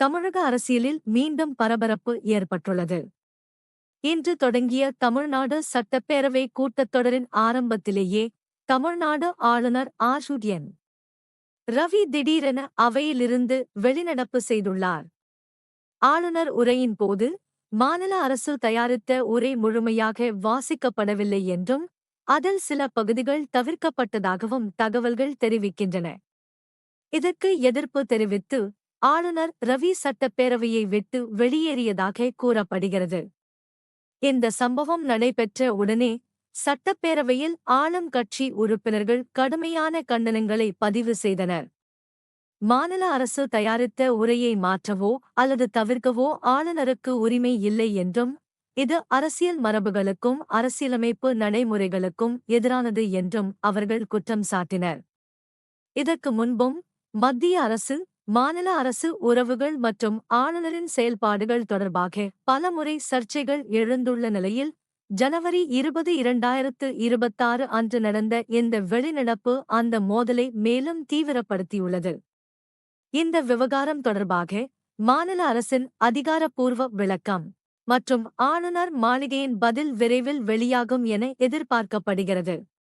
தமிழக அரசியலில் மீண்டும் பரபரப்பு ஏற்பட்டுள்ளது. இன்று தொடங்கிய தமிழ்நாடு சட்டப்பேரவை கூட்டத்தொடரின் ஆரம்பத்திலேயே தமிழ்நாடு ஆளுநர் ஆர். ரவி திடீரென அவையிலிருந்து வெளிநடப்பு செய்துள்ளார். ஆளுநர் உரையின் போது மாநில அரசு தயாரித்த உரை முழுமையாக வாசிக்கப்படவில்லை என்றும் அதில் சில பகுதிகள் தவிர்க்கப்பட்டதாகவும் தகவல்கள் தெரிவிக்கின்றன. இதற்கு எதிர்ப்பு தெரிவித்து ஆளுநர் ரவி சட்டப்பேரவையை விட்டு வெளியேறியதாக கூறப்படுகிறது. இந்த சம்பவம் நடைபெற்ற உடனே சட்டப்பேரவையில் ஆளும் கட்சி உறுப்பினர்கள் கடுமையான கண்டனங்களை பதிவு செய்தனர். மாநில அரசு தயாரித்த உரையை மாற்றவோ அல்லது தவிர்க்கவோ ஆளுநருக்கு உரிமை இல்லை என்றும், இது அரசியல் மரபுகளுக்கும் அரசியலமைப்பு நடைமுறைகளுக்கும் எதிரானது என்றும் அவர்கள் குற்றம் சாட்டினர். இதற்கு முன்பும் மத்திய அரசு, மாநில அரசு உறவுகள் மற்றும் ஆளுநரின் செயல்பாடுகள் தொடர்பாக பலமுறை சர்ச்சைகள் எழுந்துள்ள நிலையில், ஜனவரி 20, 2026 அன்று நடந்த இந்த வெளிநடப்பு அந்த மோதலை மேலும் தீவிரப்படுத்தியுள்ளது. இந்த விவகாரம் தொடர்பாக மாநில அரசின் அதிகாரப்பூர்வ விளக்கம் மற்றும் ஆளுநர் மாளிகையின் பதில் விரைவில் வெளியாகும் என எதிர்பார்க்கப்படுகிறது.